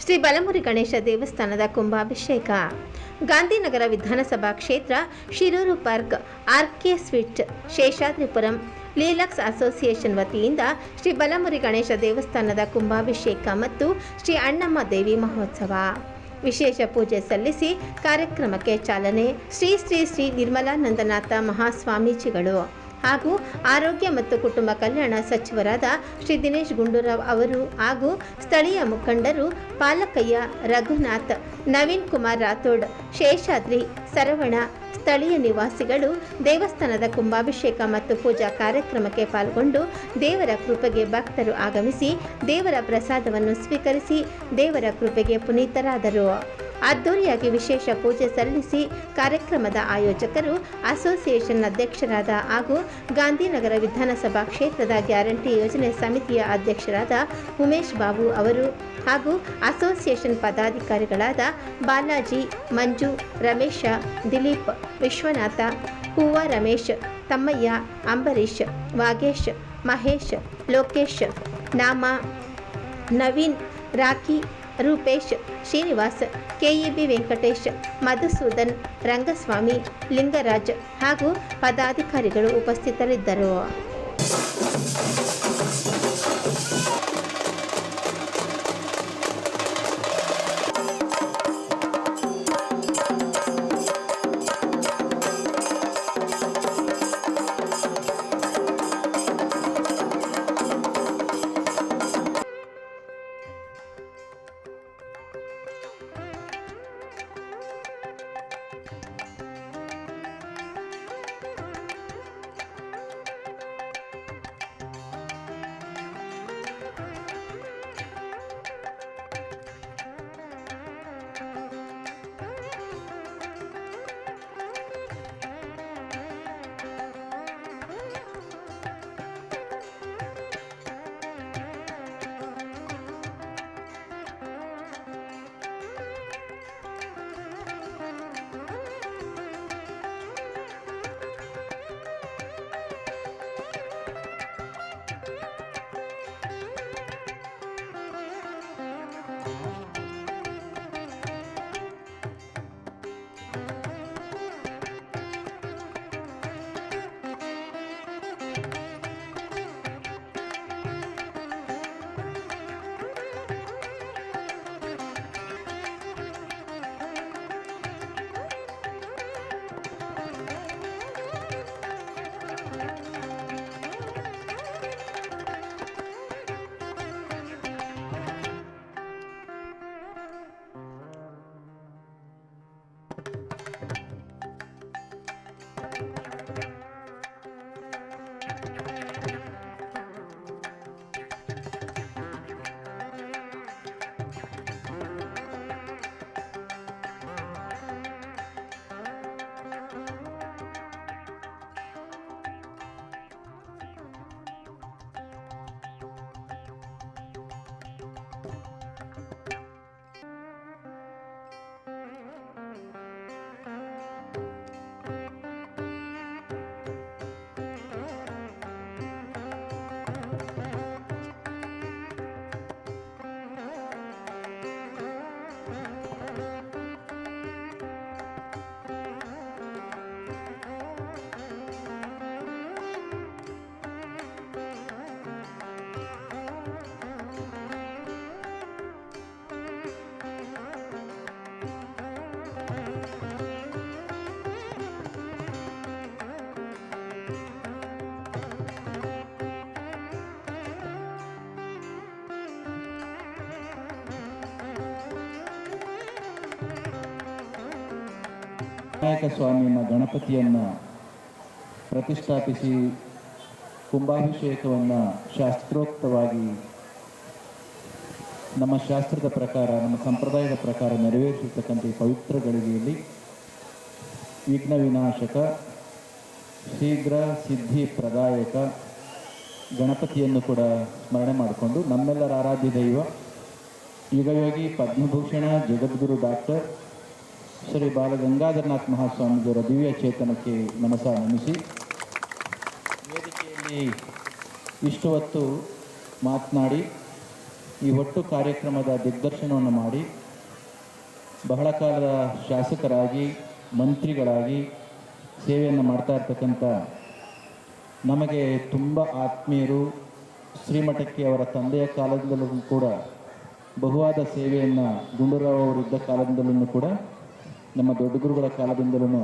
ಶ್ರೀ ಬಲಮುರಿ ಗಣೇಶ ದೇವಸ್ಥಾನದ ಕುಂಭಾಭಿಷೇಕ. ಗಾಂಧಿನಗರ ವಿಧಾನಸಭಾ ಕ್ಷೇತ್ರ, Shiroor park, RK sweet, Seshadripuram ಲೀಲಕ್ಸ್ ಅಸೋಸಿಯೇಷನ್ ವತಿಯಿಂದ ಶ್ರೀ ಬಲಮುರಿ ಗಣೇಶ ದೇವಸ್ಥಾನದ ಕುಂಭಾಭಿಷೇಕ ಮತ್ತು ಶ್ರೀ ಅಣ್ಣಮ್ಮ ದೇವಿ ಮಹೋತ್ಸವ ವಿಶೇಷ ಪೂಜೆ ಸಲ್ಲಿಸಿ ಕಾರ್ಯಕ್ರಮಕ್ಕೆ ಚಾಲನೆ ಶ್ರೀ ಶ್ರೀ ಶ್ರೀ ನಿರ್ಮಲಾನಂದನಾಥ ಮಹಾಸ್ವಾಮೀಜಿಗಳು ಹಾಗೂ ಆರೋಗ್ಯ ಮತ್ತು ಕುಟುಂಬ ಕಲ್ಯಾಣ ಸಚಿವರಾದ ಶ್ರೀ ದಿನೇಶ್ ಗುಂಡೂರಾವ್ ಅವರು ಹಾಗೂ ಸ್ಥಳೀಯ ಮುಖಂಡರು ಪಾಲಕಯ್ಯ, ರಘುನಾಥ್, ನವೀನ್ ಕುಮಾರ್ ರಾಥೋಡ್, ಶೇಷಾದ್ರಿ, ಸರವಣ, ಸ್ಥಳೀಯ ನಿವಾಸಿಗಳು ದೇವಸ್ಥಾನದ ಕುಂಭಾಭಿಷೇಕ ಮತ್ತು ಪೂಜಾ ಕಾರ್ಯಕ್ರಮಕ್ಕೆ ಪಾಲ್ಗೊಂಡು ದೇವರ ಕೃಪೆಗೆ ಭಕ್ತರು ಆಗಮಿಸಿ ದೇವರ ಪ್ರಸಾದವನ್ನು ಸ್ವೀಕರಿಸಿ ದೇವರ ಕೃಪೆಗೆ ಪುನೀತರಾದರು. ಅದ್ದೂರಿಯಾಗಿ ವಿಶೇಷ ಪೂಜೆ ಸಲ್ಲಿಸಿ ಕಾರ್ಯಕ್ರಮದ ಆಯೋಜಕರು ಅಸೋಸಿಯೇಷನ್ ಅಧ್ಯಕ್ಷರಾದ ಹಾಗೂ ಗಾಂಧಿನಗರ ವಿಧಾನಸಭಾ ಕ್ಷೇತ್ರದ ಗ್ಯಾರಂಟಿ ಯೋಜನೆ ಸಮಿತಿಯ ಅಧ್ಯಕ್ಷರಾದ ಉಮೇಶ್ ಬಾಬು ಅವರು ಹಾಗೂ ಅಸೋಸಿಯೇಷನ್ ಪದಾಧಿಕಾರಿಗಳಾದ ಬಾಲಾಜಿ, ಮಂಜು, ರಮೇಶ, ದಿಲೀಪ್, ವಿಶ್ವನಾಥ, ಹೂವ ರಮೇಶ್, ತಮ್ಮಯ್ಯ, ಅಂಬರೀಶ್, ವಾಗೇಶ್, ಮಹೇಶ್, ಲೋಕೇಶ್, ನಾಮ, ನವೀನ್, ರಾಖಿ, ರೂಪೇಶ್, ಶ್ರೀನಿವಾಸ್, ಕೆಇಬಿ ವೆಂಕಟೇಶ್, ಮಧುಸೂದನ್, ರಂಗಸ್ವಾಮಿ, ಲಿಂಗರಾಜ್ ಹಾಗೂ ಪದಾಧಿಕಾರಿಗಳು ಉಪಸ್ಥಿತರಿದ್ದರು. ವಿನಾಯಕ ಸ್ವಾಮಿಯ ಗಣಪತಿಯನ್ನು ಪ್ರತಿಷ್ಠಾಪಿಸಿ ಕುಂಭಾಭಿಷೇಕವನ್ನು ಶಾಸ್ತ್ರೋಕ್ತವಾಗಿ ನಮ್ಮ ಶಾಸ್ತ್ರದ ಪ್ರಕಾರ, ನಮ್ಮ ಸಂಪ್ರದಾಯದ ಪ್ರಕಾರ ನೆರವೇರಿಸಿರ್ತಕ್ಕಂಥ ಈ ಪವಿತ್ರ ಗಳಿಗೆಯಲ್ಲಿ ವಿಘ್ನ ವಿನಾಶಕ, ಶೀಘ್ರ ಸಿದ್ಧಿ ಪ್ರದಾಯಕ ಗಣಪತಿಯನ್ನು ಕೂಡ ಸ್ಮರಣೆ ಮಾಡಿಕೊಂಡು ನಮ್ಮೆಲ್ಲರ ಆರಾಧ್ಯ ದೈವ ಯುಗಯೋಗಿ ಪದ್ಮಭೂಷಣ ಜಗದ್ಗುರು ಡಾಕ್ಟರ್ ಶ್ರೀ ಬಾಲಗಂಗಾಧರನಾಥ ಮಹಾಸ್ವಾಮಿಯವರ ದಿವ್ಯ ಚೇತನಕ್ಕೆ ನಮಸ ನಮಿಸಿ, ವೇದಿಕೆಯಲ್ಲಿ ಇಷ್ಟು ಹೊತ್ತು ಮಾತನಾಡಿ ಈ ಒಟ್ಟು ಕಾರ್ಯಕ್ರಮದ ದಿಗ್ದರ್ಶನವನ್ನು ಮಾಡಿ ಬಹಳ ಕಾಲದ ಶಾಸಕರಾಗಿ ಮಂತ್ರಿಗಳಾಗಿ ಸೇವೆಯನ್ನು ಮಾಡ್ತಾ ಇರ್ತಕ್ಕಂಥ ನಮಗೆ ತುಂಬ ಆತ್ಮೀಯರು, ಶ್ರೀಮಠಕ್ಕೆ ಅವರ ತಂದೆಯ ಕಾಲದಿಂದಲೂ ಕೂಡ ಬಹುವಾದ ಸೇವೆಯನ್ನು ಗುಂಡೂರಾವ್ ಅವರಿದ್ದ ಕಾಲದಿಂದಲೂ ಕೂಡ ನಮ್ಮ ದೊಡ್ಡ ಗುರುಗಳ ಕಾಲದಿಂದಲೂ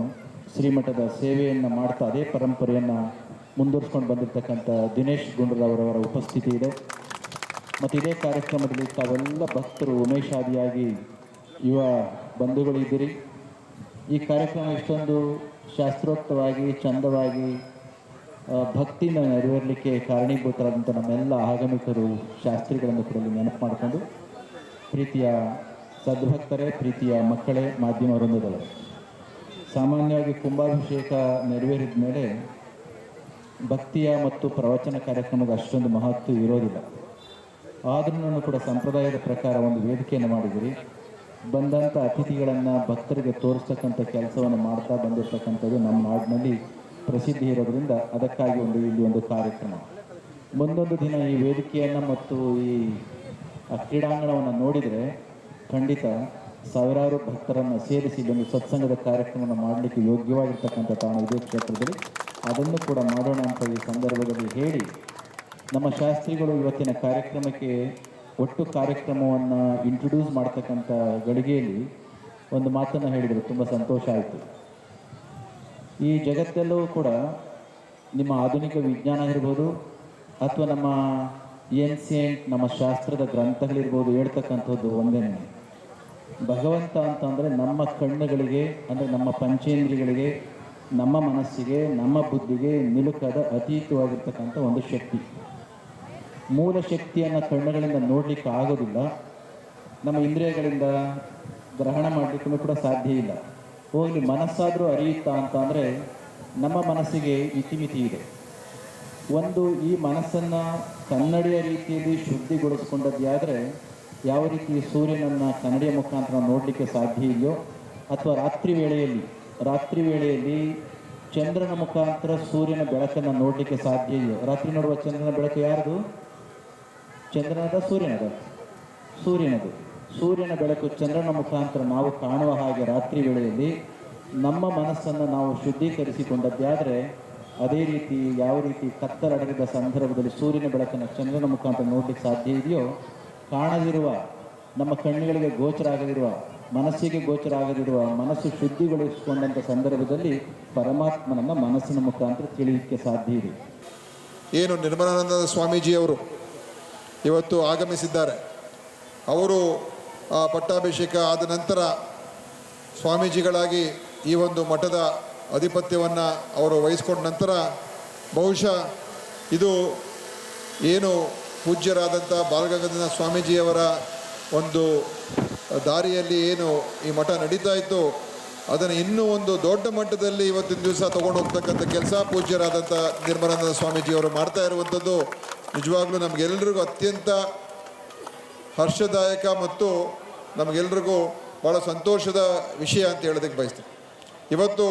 ಶ್ರೀಮಠದ ಸೇವೆಯನ್ನು ಮಾಡ್ತಾ ಅದೇ ಪರಂಪರೆಯನ್ನು ಮುಂದುವರಿಸ್ಕೊಂಡು ಬಂದಿರತಕ್ಕಂಥ ದಿನೇಶ್ ಗುಂಡೂರಾವ್ರವರ ಉಪಸ್ಥಿತಿ ಇದೆ. ಮತ್ತು ಇದೇ ಕಾರ್ಯಕ್ರಮದಲ್ಲಿ ತಾವೆಲ್ಲ ಭಕ್ತರು ಉಮೇಶಾದಿಯಾಗಿ ಯುವ ಬಂಧುಗಳಿದ್ದೀರಿ. ಈ ಕಾರ್ಯಕ್ರಮ ಇಷ್ಟೊಂದು ಶಾಸ್ತ್ರೋಕ್ತವಾಗಿ ಚಂದವಾಗಿ ಭಕ್ತಿನ ನೆರವೇರಲಿಕ್ಕೆ ಕಾರಣೀಭೂತರಾದಂಥ ನಮ್ಮೆಲ್ಲ ಆಗಮಿಕರು ಶಾಸ್ತ್ರಿಗಳನ್ನು ಕೂಡ ನೆನಪು ಮಾಡಿಕೊಂಡು, ಪ್ರೀತಿಯ ಸದ್ಭಕ್ತರೇ, ಪ್ರೀತಿಯ ಮಕ್ಕಳೇ, ಮಾಧ್ಯಮ ವೃಂದದವರು, ಸಾಮಾನ್ಯವಾಗಿ ಕುಂಭಾಭಿಷೇಕ ನೆರವೇರಿದ ಮೇಲೆ ಭಕ್ತಿಯ ಮತ್ತು ಪ್ರವಚನ ಕಾರ್ಯಕ್ರಮದ ಅಷ್ಟೊಂದು ಮಹತ್ವ ಇರೋದಿಲ್ಲ. ಆದ್ರೂ ಕೂಡ ಸಂಪ್ರದಾಯದ ಪ್ರಕಾರ ಒಂದು ವೇದಿಕೆಯನ್ನು ಮಾಡಿದಿರಿ. ಬಂದಂಥ ಅತಿಥಿಗಳನ್ನು ಭಕ್ತರಿಗೆ ತೋರಿಸ್ತಕ್ಕಂಥ ಕೆಲಸವನ್ನು ಮಾಡ್ತಾ ಬಂದಿರತಕ್ಕಂಥದ್ದು ನಮ್ಮ ನಾಡಿನಲ್ಲಿ ಪ್ರಸಿದ್ಧಿ ಇರೋದರಿಂದ ಅದಕ್ಕಾಗಿ ಇಲ್ಲಿ ಒಂದು ಕಾರ್ಯಕ್ರಮ. ಮುಂದೊಂದು ದಿನ ಈ ವೇದಿಕೆಯನ್ನು ಮತ್ತು ಈ ಕ್ರೀಡಾಂಗಣವನ್ನು ನೋಡಿದರೆ ಖಂಡಿತ ಸಾವಿರಾರು ಭಕ್ತರನ್ನು ಸೇರಿಸಿ ಇಲ್ಲೊಂದು ಸತ್ಸಂಗದ ಕಾರ್ಯಕ್ರಮವನ್ನು ಮಾಡಲಿಕ್ಕೆ ಯೋಗ್ಯವಾಗಿರ್ತಕ್ಕಂಥ ತಾಣ ಇದೇ ಕ್ಷೇತ್ರದಲ್ಲಿ. ಅದನ್ನು ಕೂಡ ಮಾಡೋಣ ಅಂತ ಈ ಸಂದರ್ಭದಲ್ಲಿ ಹೇಳಿ, ನಮ್ಮ ಶಾಸ್ತ್ರಿಗಳು ಇವತ್ತಿನ ಕಾರ್ಯಕ್ರಮಕ್ಕೆ ಒಟ್ಟು ಕಾರ್ಯಕ್ರಮವನ್ನು ಇಂಟ್ರೊಡ್ಯೂಸ್ ಮಾಡ್ತಕ್ಕಂಥ ಗಳಿಗೆಯಲ್ಲಿ ಒಂದು ಮಾತನ್ನು ಹೇಳಿದರು, ತುಂಬ ಸಂತೋಷ ಆಯಿತು. ಈ ಜಗತ್ತಲ್ಲೂ ಕೂಡ ನಿಮ್ಮ ಆಧುನಿಕ ವಿಜ್ಞಾನ ಇರ್ಬೋದು ಅಥವಾ ನಮ್ಮ ಏನ್ಸಿಯಂಟ್ ನಮ್ಮ ಶಾಸ್ತ್ರದ ಗ್ರಂಥಗಳಿರ್ಬೋದು ಹೇಳ್ತಕ್ಕಂಥದ್ದು ಒಂದೇ, ಭಗವಂತ ಅಂತಂದರೆ ನಮ್ಮ ಕಣ್ಣುಗಳಿಗೆ, ಅಂದರೆ ನಮ್ಮ ಪಂಚೇಂದ್ರಿಯಗಳಿಗೆ, ನಮ್ಮ ಮನಸ್ಸಿಗೆ, ನಮ್ಮ ಬುದ್ಧಿಗೆ ನಿಲುಕದ ಅತೀತವಾಗಿರ್ತಕ್ಕಂಥ ಒಂದು ಶಕ್ತಿ. ಮೂಲ ಶಕ್ತಿಯನ್ನು ಕಣ್ಣುಗಳಿಂದ ನೋಡಲಿಕ್ಕೆ ಆಗೋದಿಲ್ಲ, ನಮ್ಮ ಇಂದ್ರಿಯಗಳಿಂದ ಗ್ರಹಣ ಮಾಡಲಿಕ್ಕೂ ಕೂಡ ಸಾಧ್ಯ ಇಲ್ಲ. ಹೋಗಲಿ ಮನಸ್ಸಾದರೂ ಅರಿಯುತ್ತಾ ಅಂತ ಅಂದರೆ ನಮ್ಮ ಮನಸ್ಸಿಗೆ ಇತಿಮಿತಿ ಇದೆ. ಒಂದು ಈ ಮನಸ್ಸನ್ನು ಕನ್ನಡಿಯ ರೀತಿಯಲ್ಲಿ ಶುದ್ಧಿಗೊಳಿಸ್ಕೊಂಡದ್ದಾದರೆ ಯಾವ ರೀತಿ ಸೂರ್ಯನನ್ನು ಕನ್ನಡಿಯ ಮುಖಾಂತರ ನೋಡಲಿಕ್ಕೆ ಸಾಧ್ಯ ಇದೆಯೋ, ಅಥವಾ ರಾತ್ರಿ ವೇಳೆಯಲ್ಲಿ ಚಂದ್ರನ ಮುಖಾಂತರ ಸೂರ್ಯನ ಬೆಳಕನ್ನು ನೋಡಲಿಕ್ಕೆ ಸಾಧ್ಯ ಇದೆಯೋ. ರಾತ್ರಿ ನೋಡುವ ಚಂದ್ರನ ಬೆಳಕು ಯಾರ್ದು? ಚಂದ್ರನದ ಸೂರ್ಯನದು. ಸೂರ್ಯನ ಬೆಳಕು ಚಂದ್ರನ ಮುಖಾಂತರ ನಾವು ಕಾಣುವ ಹಾಗೆ ರಾತ್ರಿ ವೇಳೆಯಲ್ಲಿ ನಮ್ಮ ಮನಸ್ಸನ್ನು ನಾವು ಶುದ್ಧೀಕರಿಸಿಕೊಂಡದ್ದಾದರೆ, ಅದೇ ರೀತಿ ಯಾವ ರೀತಿ ಕತ್ತಲಡಗಿದ ಸಂದರ್ಭದಲ್ಲಿ ಸೂರ್ಯನ ಬೆಳಕನ್ನು ಚಂದ್ರನ ಮುಖಾಂತರ ನೋಡಲಿಕ್ಕೆ ಸಾಧ್ಯ ಇದೆಯೋ, ಕಾಣದಿರುವ ನಮ್ಮ ಕಣ್ಣುಗಳಿಗೆ ಗೋಚರ ಆಗದಿರುವ, ಮನಸ್ಸಿಗೆ ಗೋಚರ ಆಗದಿರುವ ಮನಸ್ಸು ಶುದ್ಧಿಗೊಳಿಸಿಕೊಂಡಂಥ ಸಂದರ್ಭದಲ್ಲಿ ಪರಮಾತ್ಮನನ್ನು ಮನಸ್ಸಿನ ಮುಖಾಂತರ ತಿಳಿಯಲಿಕ್ಕೆ ಸಾಧ್ಯ ಇದೆ. ಏನು ನಿರ್ಮಲಾನಂದ ಸ್ವಾಮೀಜಿಯವರು ಇವತ್ತು ಆಗಮಿಸಿದ್ದಾರೆ. ಅವರು ಪಟ್ಟಾಭಿಷೇಕ ಆದ ನಂತರ ಸ್ವಾಮೀಜಿಗಳಾಗಿ ಈ ಒಂದು ಮಠದ ಅಧಿಪತ್ಯವನ್ನು ಅವರು ವಹಿಸ್ಕೊಂಡ ನಂತರ ಬಹುಶಃ ಇದು ಏನು ಪೂಜ್ಯರಾದಂಥ ಬಾಲಗಂಗಾಧರ ಸ್ವಾಮೀಜಿಯವರ ಒಂದು ದಾರಿಯಲ್ಲಿ ಏನು ಈ ಮಠ ನಡೀತಾ ಇತ್ತು, ಅದನ್ನು ಇನ್ನೂ ಒಂದು ದೊಡ್ಡ ಮಟ್ಟದಲ್ಲಿ ಇವತ್ತಿನ ದಿವಸ ತೊಗೊಂಡು ಹೋಗ್ತಕ್ಕಂಥ ಕೆಲಸ ಪೂಜ್ಯರಾದಂಥ ನಿರ್ಮಲಾನಂದ ಸ್ವಾಮೀಜಿಯವರು ಮಾಡ್ತಾ ಇರುವಂಥದ್ದು ನಿಜವಾಗ್ಲೂ ನಮಗೆಲ್ಲರಿಗೂ ಅತ್ಯಂತ ಹರ್ಷದಾಯಕ ಮತ್ತು ನಮಗೆಲ್ರಿಗೂ ಭಾಳ ಸಂತೋಷದ ವಿಷಯ ಅಂತ ಹೇಳೋದಕ್ಕೆ ಬಯಸ್ತೀನಿ. ಇವತ್ತು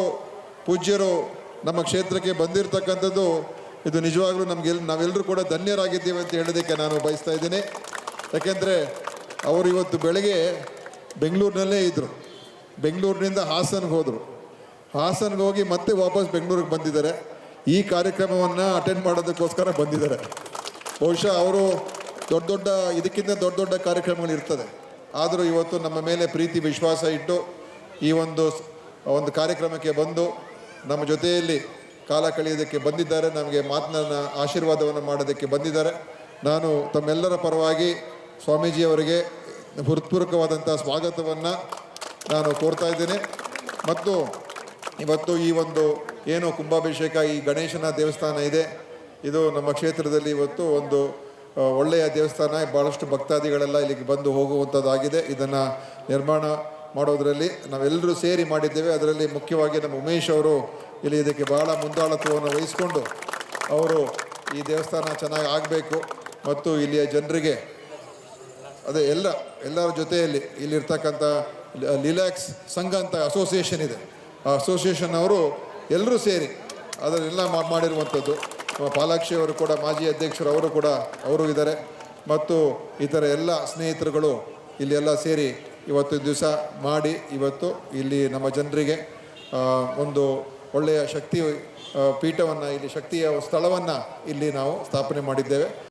ಪೂಜ್ಯರು ನಮ್ಮ ಕ್ಷೇತ್ರಕ್ಕೆ ಬಂದಿರತಕ್ಕಂಥದ್ದು ಇದು ನಿಜವಾಗ್ಲೂ ನಾವೆಲ್ಲರೂ ಕೂಡ ಧನ್ಯರಾಗಿದ್ದೀವಿ ಅಂತ ಹೇಳೋದಕ್ಕೆ ನಾನು ಬಯಸ್ತಾ ಇದ್ದೀನಿ. ಯಾಕೆಂದರೆ ಅವರು ಇವತ್ತು ಬೆಳಗ್ಗೆ ಬೆಂಗಳೂರಿನಲ್ಲೇ ಇದ್ದರು. ಬೆಂಗಳೂರಿನಿಂದ ಹಾಸನ್ಗೆ ಹೋದರು. ಹಾಸನ್ಗೆ ಹೋಗಿ ಮತ್ತೆ ವಾಪಸ್ ಬೆಂಗಳೂರಿಗೆ ಬಂದಿದ್ದಾರೆ. ಈ ಕಾರ್ಯಕ್ರಮವನ್ನು ಅಟೆಂಡ್ ಮಾಡೋದಕ್ಕೋಸ್ಕರ ಬಂದಿದ್ದಾರೆ. ಬಹುಶಃ ಅವರು ಇದಕ್ಕಿಂತ ದೊಡ್ಡ ಕಾರ್ಯಕ್ರಮಗಳು ಇರ್ತದೆ. ಆದರೂ ಇವತ್ತು ನಮ್ಮ ಮೇಲೆ ಪ್ರೀತಿ ವಿಶ್ವಾಸ ಇಟ್ಟು ಈ ಒಂದು ಕಾರ್ಯಕ್ರಮಕ್ಕೆ ಬಂದು ನಮ್ಮ ಜೊತೆಯಲ್ಲಿ ಕಾಲ ಕಳೆಯೋದಕ್ಕೆ ಬಂದಿದ್ದಾರೆ. ನಮಗೆ ಆಶೀರ್ವಾದವನ್ನು ಮಾಡೋದಕ್ಕೆ ಬಂದಿದ್ದಾರೆ. ನಾನು ತಮ್ಮೆಲ್ಲರ ಪರವಾಗಿ ಸ್ವಾಮೀಜಿಯವರಿಗೆ ಹೃತ್ಪೂರ್ವಕವಾದಂಥ ಸ್ವಾಗತವನ್ನು ನಾನು ಕೋರ್ತಾ ಇದ್ದೇನೆ. ಮತ್ತು ಇವತ್ತು ಈ ಒಂದು ಏನು ಕುಂಭಾಭಿಷೇಕ, ಈ ಗಣೇಶನ ದೇವಸ್ಥಾನ ಇದೆ, ಇದು ನಮ್ಮ ಕ್ಷೇತ್ರದಲ್ಲಿ ಇವತ್ತು ಒಂದು ಒಳ್ಳೆಯ ದೇವಸ್ಥಾನ. ಭಾಳಷ್ಟು ಭಕ್ತಾದಿಗಳೆಲ್ಲ ಇಲ್ಲಿಗೆ ಬಂದು ಹೋಗುವಂಥದ್ದಾಗಿದೆ. ಇದನ್ನು ನಿರ್ಮಾಣ ಮಾಡೋದರಲ್ಲಿ ನಾವೆಲ್ಲರೂ ಸೇರಿ ಮಾಡಿದ್ದೇವೆ. ಅದರಲ್ಲಿ ಮುಖ್ಯವಾಗಿ ನಮ್ಮ ಉಮೇಶ್ ಅವರು ಇಲ್ಲಿ ಇದಕ್ಕೆ ಭಾಳ ಮುಂದಾಳತ್ವವನ್ನು ವಹಿಸ್ಕೊಂಡು ಅವರು ಈ ದೇವಸ್ಥಾನ ಚೆನ್ನಾಗಿ ಆಗಬೇಕು ಮತ್ತು ಇಲ್ಲಿಯ ಜನರಿಗೆ ಅದೇ ಎಲ್ಲರ ಜೊತೆಯಲ್ಲಿ ಇಲ್ಲಿರ್ತಕ್ಕಂಥ ಲಿಲಾಕ್ಸ್ ಸಂಘ ಅಂತ ಅಸೋಸಿಯೇಷನ್ ಇದೆ. ಆ ಅಸೋಸಿಯೇಷನ್ ಅವರು ಎಲ್ಲರೂ ಸೇರಿ ಅದನ್ನೆಲ್ಲ ಮಾಡಿರುವಂಥದ್ದು. ಪಾಲಾಕ್ಷಿ ಅವರು ಕೂಡ ಮಾಜಿ ಅಧ್ಯಕ್ಷರು, ಅವರು ಇದ್ದಾರೆ. ಮತ್ತು ಇತರ ಎಲ್ಲ ಸ್ನೇಹಿತರುಗಳು ಇಲ್ಲಿ ಎಲ್ಲ ಸೇರಿ ಇವತ್ತು ದಿವಸ ಮಾಡಿ ಇವತ್ತು ಇಲ್ಲಿ ನಮ್ಮ ಜನರಿಗೆ ಒಂದು ಒಳ್ಳೆಯ ಶಕ್ತಿ ಪೀಠವನ್ನು ಇಲ್ಲಿ ಶಕ್ತಿಯ ಸ್ಥಳವನ್ನು ಇಲ್ಲಿ ನಾವು ಸ್ಥಾಪನೆ ಮಾಡಿದ್ದೇವೆ.